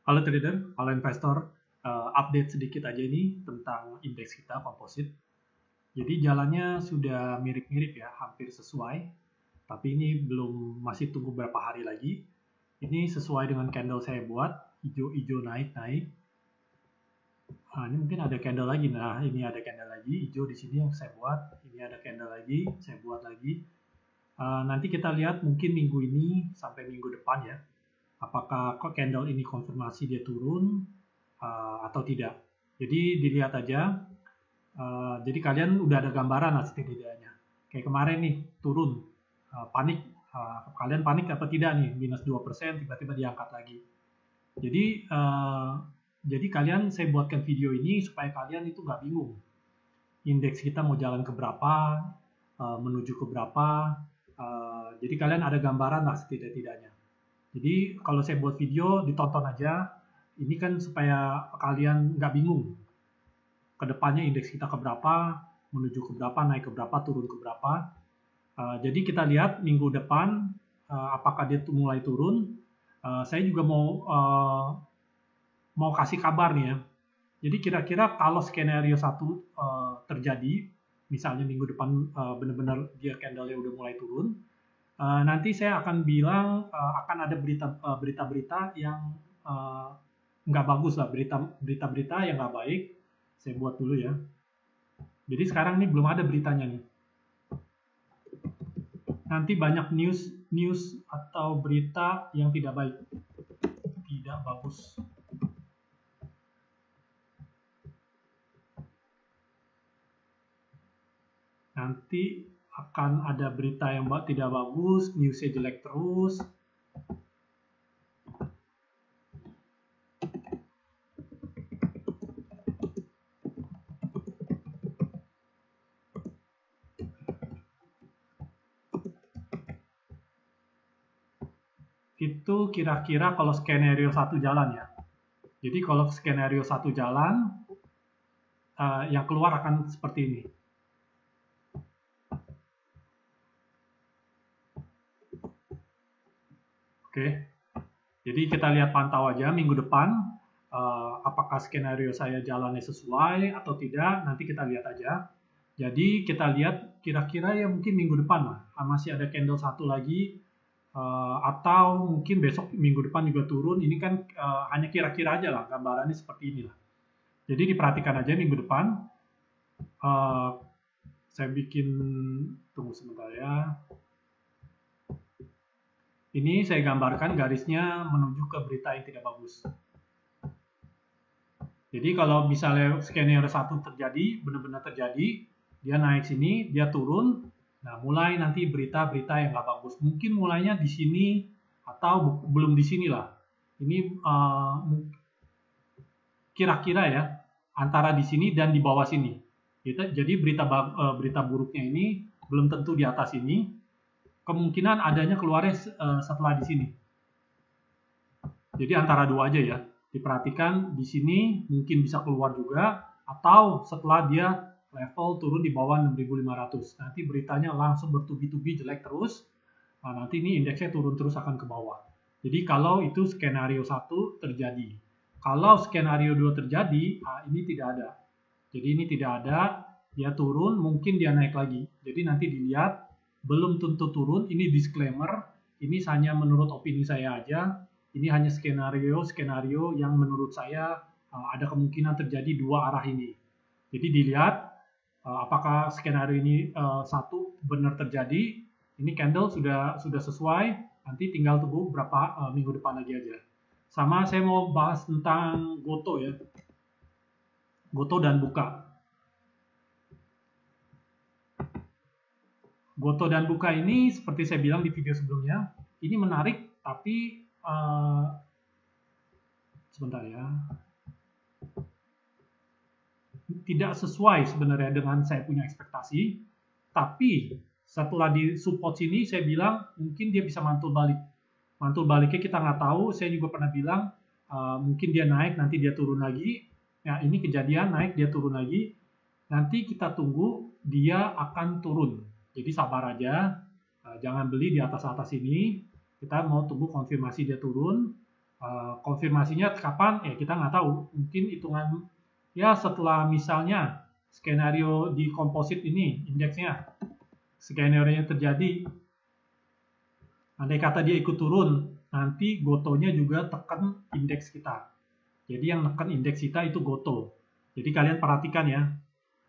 Halo trader, halo investor. Update sedikit aja ini tentang indeks kita komposit. Jadi jalannya sudah mirip-mirip ya, hampir sesuai. Tapi ini masih tunggu berapa hari lagi. Ini sesuai dengan candle saya buat, hijau-hijau naik-naik. Nah, ini mungkin ada candle lagi. Nah, ini ada candle lagi, hijau di sini yang saya buat. Ini ada candle lagi, saya buat lagi. Nanti kita lihat mungkin minggu ini sampai minggu depan ya. Apakah candle ini konfirmasi dia turun atau tidak. Jadi dilihat aja. Jadi kalian udah ada gambaran lah setidaknya. Kayak kemarin nih turun, panik. Kalian panik apa tidak nih? Minus 2% tiba-tiba diangkat lagi. Jadi kalian, saya buatkan video ini supaya kalian itu nggak bingung. Indeks kita mau jalan ke berapa, menuju ke berapa. Jadi kalian ada gambaran lah setidak-tidaknya. Jadi kalau saya buat video, ditonton aja. Ini kan supaya kalian nggak bingung. Kedepannya indeks kita ke berapa, menuju ke berapa, naik ke berapa, turun ke berapa. Jadi kita lihat minggu depan apakah dia mulai turun. Saya juga mau kasih kabar nih ya. Jadi kira-kira kalau skenario 1 terjadi, misalnya minggu depan benar-benar dia candle-nya udah mulai turun, nanti saya akan bilang akan ada berita-berita yang nggak bagus lah, berita-berita yang nggak baik. Saya buat dulu ya. Jadi sekarang nih belum ada beritanya nih. Nanti banyak news atau berita yang tidak baik, tidak bagus. Nanti akan ada berita yang tidak bagus, newsnya jelek terus. Itu kira-kira kalau skenario 1 jalan ya. Jadi kalau skenario 1 jalan, yang keluar akan seperti ini. Oke, jadi kita lihat pantau aja minggu depan, apakah skenario saya jalannya sesuai atau tidak, nanti kita lihat aja. Jadi kita lihat kira-kira ya mungkin minggu depan lah, masih ada candle satu lagi, atau mungkin besok minggu depan juga turun. Ini kan hanya kira-kira aja lah, gambarannya seperti inilah. Jadi diperhatikan aja minggu depan. Saya bikin, tunggu sebentar ya. Ini saya gambarkan garisnya menuju ke berita yang tidak bagus. Jadi kalau misalnya skenario 1 terjadi, benar-benar terjadi, dia naik sini, dia turun, nah mulai nanti berita-berita yang nggak bagus. Mungkin mulainya di sini atau belum di sini lah. Ini kira-kira ya, antara di sini dan di bawah sini. Jadi berita buruknya ini belum tentu di atas ini. Kemungkinan adanya keluarnya setelah di sini. Jadi antara dua aja ya. Diperhatikan di sini mungkin bisa keluar juga, atau setelah dia level turun di bawah 6.500. Nanti beritanya langsung bertubi-tubi jelek terus. Nah, nanti ini indeksnya turun terus akan ke bawah. Jadi kalau itu skenario 1 terjadi. Kalau skenario 2 terjadi, ini tidak ada. Jadi ini tidak ada, dia turun, mungkin dia naik lagi. Jadi nanti dilihat, belum tentu turun, ini disclaimer, ini hanya menurut opini saya aja, ini hanya skenario yang menurut saya ada kemungkinan terjadi dua arah ini. Jadi dilihat apakah skenario ini satu benar terjadi, ini candle sudah sesuai, nanti tinggal tunggu berapa minggu depan lagi aja. Sama saya mau bahas tentang Goto ya, Goto dan Buka. Goto dan Buka ini seperti saya bilang di video sebelumnya, ini menarik tapi sebentar ya, tidak sesuai sebenarnya dengan saya punya ekspektasi. Tapi setelah di support sini saya bilang mungkin dia bisa mantul balik. Mantul baliknya kita nggak tahu. Saya juga pernah bilang mungkin dia naik nanti dia turun lagi. Nah ini kejadian, naik dia turun lagi. Nanti kita tunggu dia akan turun. Jadi sabar aja, jangan beli di atas-atas ini. Kita mau tunggu konfirmasi dia turun. Konfirmasinya kapan? Ya kita nggak tahu. Mungkin hitungan ya setelah misalnya skenario di komposit ini indeksnya, skenario yang terjadi, andai kata dia ikut turun, nanti gotonya juga tekan indeks kita. Jadi yang tekan indeks kita itu goto. Jadi kalian perhatikan ya,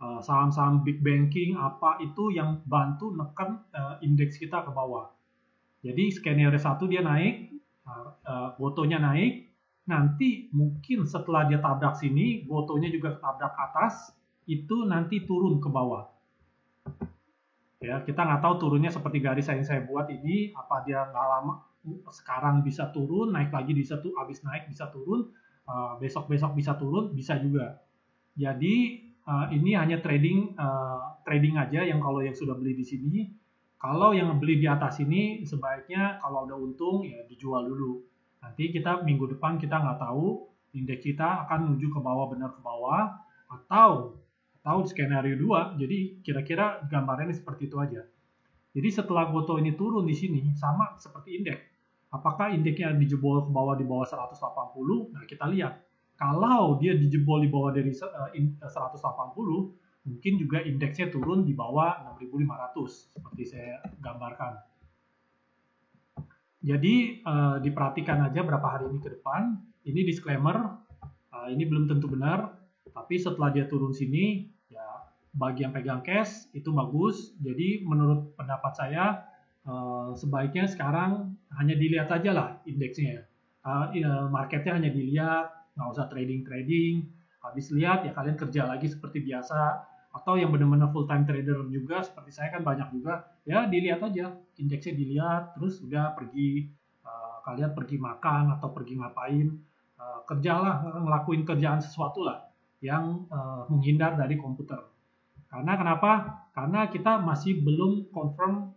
saham-saham big banking apa itu yang bantu neken indeks kita ke bawah. Jadi skenario 1 dia naik, gotonya naik, nanti mungkin setelah dia tabrak sini, gotonya juga tabrak atas, itu nanti turun ke bawah. Ya, kita nggak tahu turunnya seperti garis yang saya buat ini, apa dia nggak lama sekarang bisa turun, naik lagi bisa tuh, habis naik bisa turun, besok-besok bisa turun, bisa juga. Jadi ini hanya trading aja yang kalau yang sudah beli di sini. Kalau yang beli di atas ini sebaiknya kalau udah untung ya dijual dulu. Nanti kita minggu depan kita nggak tahu indeks kita akan menuju ke bawah benar ke bawah atau skenario 2. Jadi kira-kira gambarannya seperti itu aja. Jadi setelah goto ini turun di sini sama seperti indeks. Apakah indeksnya dijebol ke bawah di bawah 180? Nah, kita lihat. Kalau dia dijebol di bawah dari 180, mungkin juga indeksnya turun di bawah 6.500 seperti saya gambarkan. Jadi diperhatikan aja berapa hari ini ke depan. Ini disclaimer, ini belum tentu benar, tapi setelah dia turun sini, ya bagi yang pegang cash itu bagus. Jadi menurut pendapat saya sebaiknya sekarang hanya dilihat aja lah indeksnya. Marketnya hanya dilihat, nggak usah trading. Habis lihat ya kalian kerja lagi seperti biasa. Atau yang benar-benar full time trader juga seperti saya kan banyak juga, ya dilihat aja indeksnya dilihat, terus udah pergi kalian pergi makan atau pergi ngapain, kerjalah ngelakuin kerjaan sesuatu lah yang menghindar dari komputer. Karena kenapa? Karena kita masih belum confirm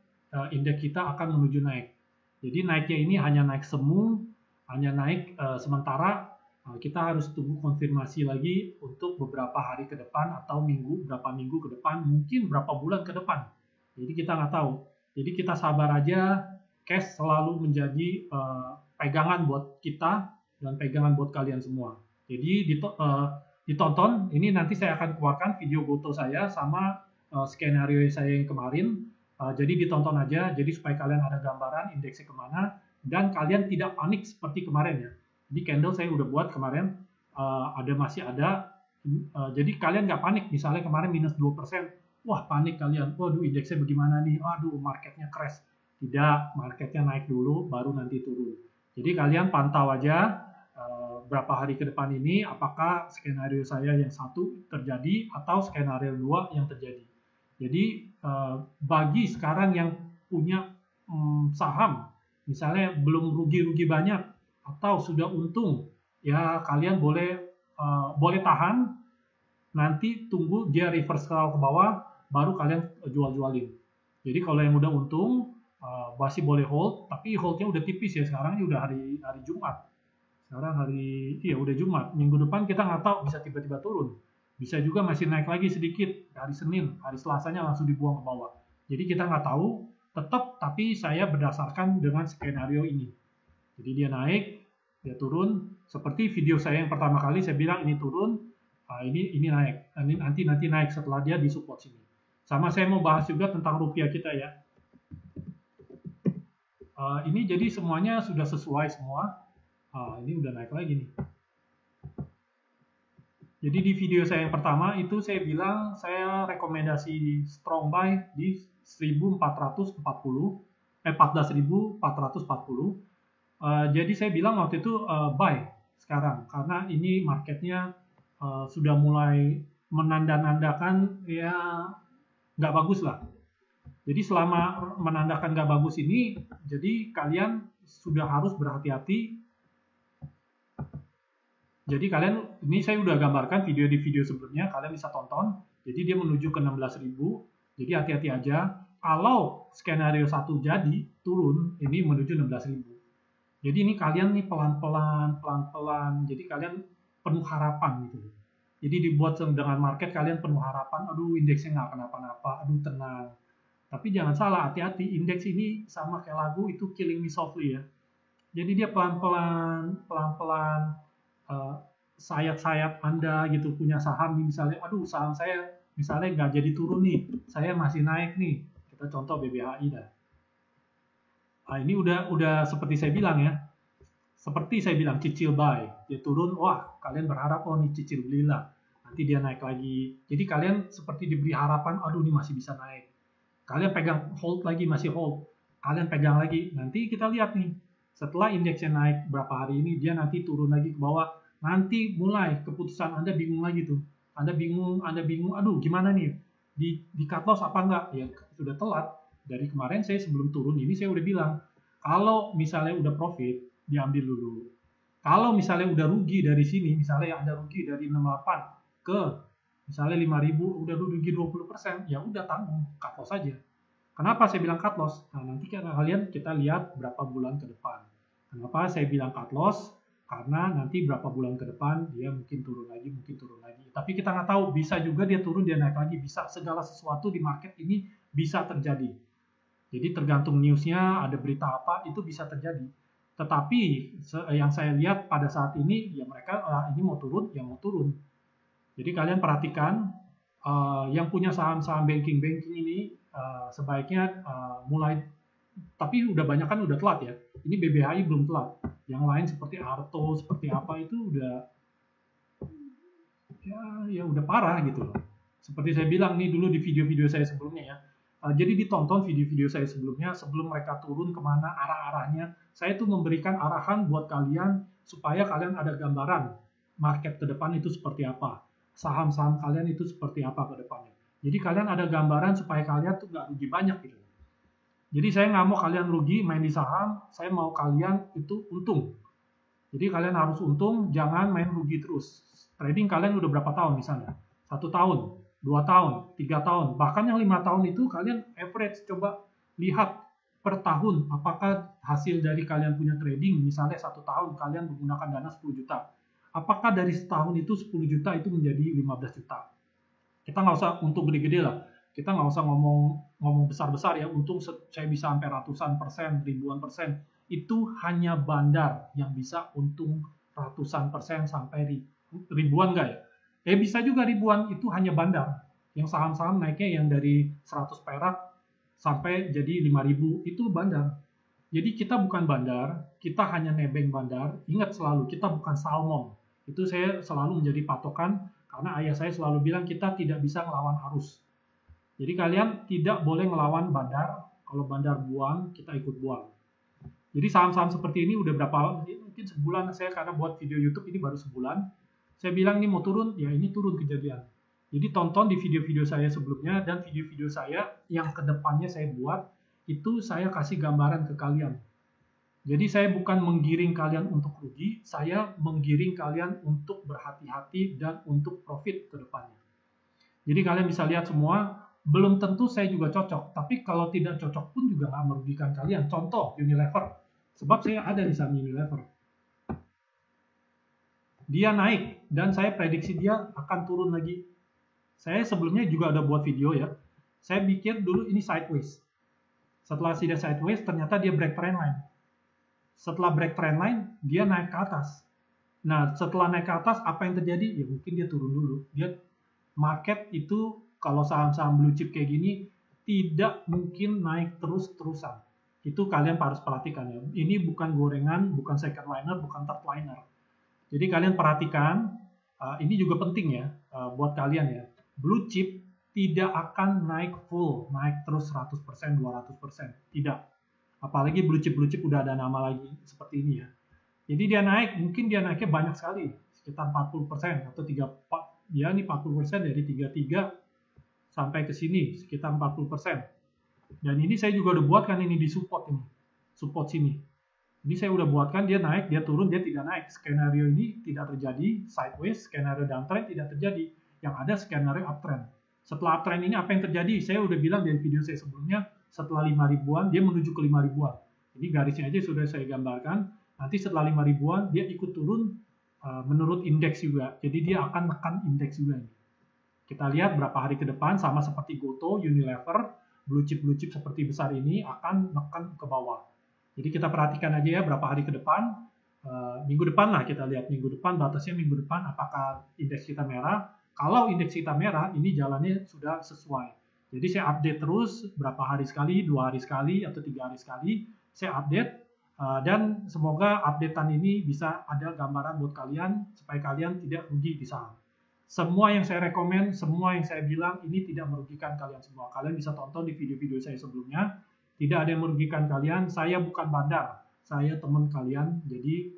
indeks kita akan menuju naik. Jadi naiknya ini hanya naik semu, hanya naik sementara. Kita harus tunggu konfirmasi lagi untuk beberapa hari ke depan atau berapa minggu ke depan, mungkin berapa bulan ke depan. Jadi kita nggak tahu. Jadi kita sabar aja, cash selalu menjadi pegangan buat kita dan pegangan buat kalian semua. Jadi ditonton, ini nanti saya akan keluarkan video goto saya sama skenario saya yang kemarin. Jadi ditonton aja, jadi supaya kalian ada gambaran indeksnya kemana, dan kalian tidak panik seperti kemarin ya. Di candle saya udah buat kemarin, masih ada. Jadi kalian nggak panik, misalnya kemarin minus 2%, wah panik kalian, waduh indeksnya bagaimana nih, waduh marketnya crash. Tidak, marketnya naik dulu, baru nanti turun. Jadi kalian pantau aja berapa hari ke depan ini, apakah skenario saya yang satu terjadi, atau skenario 2 yang terjadi. Jadi bagi sekarang yang punya saham, misalnya belum rugi-rugi banyak, atau sudah untung, ya kalian boleh tahan, nanti tunggu dia reverse ke bawah, baru kalian jual-jualin. Jadi kalau yang udah untung masih boleh hold, tapi holdnya udah tipis ya, sekarang ini udah hari Jumat. Sekarang udah Jumat. Minggu depan kita nggak tahu, bisa tiba-tiba turun. Bisa juga masih naik lagi sedikit hari Senin, hari Selasanya langsung dibuang ke bawah. Jadi kita nggak tahu, tetap tapi saya berdasarkan dengan skenario ini. Jadi dia naik, dia turun. Seperti video saya yang pertama kali saya bilang ini turun, ini naik. Nanti naik setelah dia di support sini. Sama saya mau bahas juga tentang rupiah kita ya. Ini jadi semuanya sudah sesuai semua. Ini udah naik lagi nih. Jadi di video saya yang pertama itu saya bilang saya rekomendasi strong buy di 1440, 14.440. Jadi saya bilang waktu itu buy sekarang karena ini marketnya sudah mulai menanda-nandakan ya nggak bagus lah. Jadi selama menandakan nggak bagus ini, jadi kalian sudah harus berhati-hati. Jadi kalian, ini saya udah gambarkan di video sebelumnya, kalian bisa tonton. Jadi dia menuju ke 16.000, jadi hati-hati aja. Kalau skenario 1 jadi turun, ini menuju 16.000. Jadi ini kalian nih pelan-pelan, jadi kalian penuh harapan gitu. Jadi dibuat dengan market kalian penuh harapan, aduh indeksnya nggak kenapa-napa, aduh tenang. Tapi jangan salah, hati-hati, indeks ini sama kayak lagu itu Killing Me Softly ya. Jadi dia pelan-pelan eh, sayap-sayap Anda gitu punya saham nih misalnya, aduh saham saya misalnya nggak jadi turun nih, saya masih naik nih. Kita contoh BBHI dah. Nah, ini udah seperti saya bilang ya, seperti saya bilang cicil buy, dia turun, wah kalian berharap oh nih cicil belilah, nanti dia naik lagi. Jadi kalian seperti diberi harapan, aduh ini masih bisa naik. Kalian pegang hold lagi, masih hold. Kalian pegang lagi, nanti kita lihat nih, setelah indeksnya naik berapa hari ini, dia nanti turun lagi ke bawah. Nanti mulai keputusan Anda bingung lagi tuh. Anda bingung, aduh gimana nih? Di cut loss apa enggak? Ya sudah telat. Dari kemarin saya sebelum turun ini saya udah bilang, kalau misalnya udah profit, diambil dulu. Kalau misalnya udah rugi dari sini, misalnya Anda rugi dari 68 ke misalnya 5.000, udah rugi 20%, ya udah tanggung, cut loss aja. Kenapa saya bilang cut loss? Nah, nanti kalian kita lihat berapa bulan ke depan. Kenapa saya bilang cut loss? Karena nanti berapa bulan ke depan dia mungkin turun lagi, mungkin turun lagi. Tapi kita nggak tahu, bisa juga dia turun, dia naik lagi. Bisa segala sesuatu di market ini bisa terjadi. Jadi tergantung newsnya, ada berita apa, itu bisa terjadi. Tetapi yang saya lihat pada saat ini, ya mereka ini mau turun, ya mau turun. Jadi kalian perhatikan yang punya saham-saham banking-banking ini sebaiknya mulai, tapi udah banyak kan udah telat ya. Ini BBHI belum telat. Yang lain seperti Arto, seperti apa itu udah ya udah parah gitu loh. Seperti saya bilang nih dulu di video-video saya sebelumnya ya. Jadi ditonton video-video saya sebelumnya sebelum mereka turun kemana arah-arahnya. Saya tuh memberikan arahan buat kalian supaya kalian ada gambaran market ke depan itu seperti apa. Saham-saham kalian itu seperti apa ke depannya. Jadi kalian ada gambaran supaya kalian tuh nggak rugi banyak gitu. Jadi saya nggak mau kalian rugi main di saham, saya mau kalian itu untung. Jadi kalian harus untung, jangan main rugi terus. Trading kalian udah berapa tahun misalnya? 1 tahun, 2 tahun, 3 tahun, bahkan yang 5 tahun itu kalian average coba lihat per tahun apakah hasil dari kalian punya trading misalnya 1 tahun kalian menggunakan dana 10 juta. Apakah dari setahun itu 10 juta itu menjadi 15 juta? Kita nggak usah untung gede-gede lah. Kita nggak usah ngomong besar-besar ya, untung saya bisa sampai ratusan persen, ribuan persen. Itu hanya bandar yang bisa untung ratusan persen sampai ribuan nggak ya? Bisa juga ribuan, itu hanya bandar. Yang saham-saham naiknya yang dari 100 perak sampai jadi 5.000, itu bandar. Jadi kita bukan bandar, kita hanya nebeng bandar. Ingat selalu, kita bukan salmon. Itu saya selalu menjadi patokan, karena ayah saya selalu bilang kita tidak bisa melawan arus. Jadi kalian tidak boleh melawan bandar, kalau bandar buang, kita ikut buang. Jadi saham-saham seperti ini udah berapa, mungkin sebulan saya karena buat video YouTube ini baru sebulan. Saya bilang ini mau turun, ya ini turun kejadian. Jadi tonton di video-video saya sebelumnya dan video-video saya yang kedepannya saya buat, itu saya kasih gambaran ke kalian. Jadi saya bukan menggiring kalian untuk rugi, saya menggiring kalian untuk berhati-hati dan untuk profit ke depannya. Jadi kalian bisa lihat semua, belum tentu saya juga cocok, tapi kalau tidak cocok pun juga nggak merugikan kalian. Contoh Unilever, sebab saya ada di saham Unilever. Dia naik dan saya prediksi dia akan turun lagi. Saya sebelumnya juga ada buat video ya. Saya pikir dulu ini sideways. Setelah sudah sideways, ternyata dia break trend line. Setelah break trend line, dia naik ke atas. Nah, setelah naik ke atas, apa yang terjadi? Ya mungkin dia turun dulu. Dia market itu kalau saham-saham blue chip kayak gini tidak mungkin naik terus-terusan. Itu kalian harus perhatikan ya. Ini bukan gorengan, bukan second liner, bukan third liner. Jadi kalian perhatikan, ini juga penting ya buat kalian ya. Blue chip tidak akan naik full, naik terus 100%, 200%. Tidak. Apalagi blue chip udah ada nama lagi seperti ini ya. Jadi dia naik, mungkin dia naiknya banyak sekali, sekitar 40% atau 3, ya ini 40% dari 33 sampai ke sini, sekitar 40%. Dan ini saya juga udah buatkan ini di support ini, support sini. Ini saya udah buatkan dia naik, dia turun, dia tidak naik. Skenario ini tidak terjadi, sideways, skenario downtrend tidak terjadi. Yang ada skenario uptrend. Setelah uptrend ini apa yang terjadi? Saya udah bilang dari video saya sebelumnya, setelah 5 ribuan, dia menuju ke 5 ribuan. Ini garisnya aja sudah saya gambarkan. Nanti setelah 5 ribuan, dia ikut turun menurut indeks juga. Jadi dia akan menekan indeks juga. Kita lihat berapa hari ke depan, sama seperti Goto, Unilever, blue chip seperti besar ini akan menekan ke bawah. Jadi kita perhatikan aja ya berapa hari ke depan. Minggu depan lah kita lihat, minggu depan batasnya minggu depan apakah indeks kita merah. Kalau indeks kita merah, ini jalannya sudah sesuai. Jadi saya update terus berapa hari sekali, 2 hari sekali atau 3 hari sekali saya update, dan semoga updatean ini bisa ada gambaran buat kalian supaya kalian tidak rugi di saham. Semua yang saya rekomen, semua yang saya bilang ini tidak merugikan kalian semua. Kalian bisa tonton di video-video saya sebelumnya. Tidak ada yang merugikan kalian. Saya bukan bandar, saya teman kalian. Jadi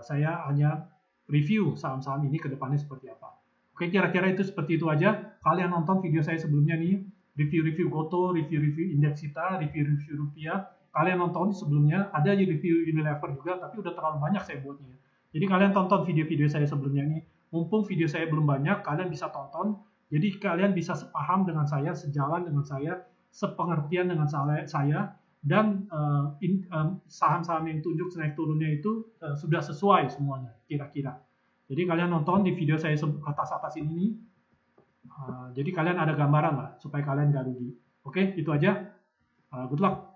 saya hanya review saham-saham ini ke depannya seperti apa. Oke, kira-kira itu seperti itu aja. Kalian nonton video saya sebelumnya nih, review-review Goto, review-review indeks kita, review-review rupiah. Kalian nonton sebelumnya, ada review Unilever juga, tapi udah terlalu banyak saya buatnya. Jadi kalian tonton video-video saya sebelumnya nih. Mumpung video saya belum banyak, kalian bisa tonton. Jadi kalian bisa sepaham dengan saya, sejalan dengan saya, sepengertian dengan saya, dan saham-saham yang tunjuk naik turunnya itu sudah sesuai semuanya kira-kira. Jadi kalian nonton di video saya atas-atas ini nih, jadi kalian ada gambaran lah supaya kalian gak rugi. Oke, itu aja. Good luck.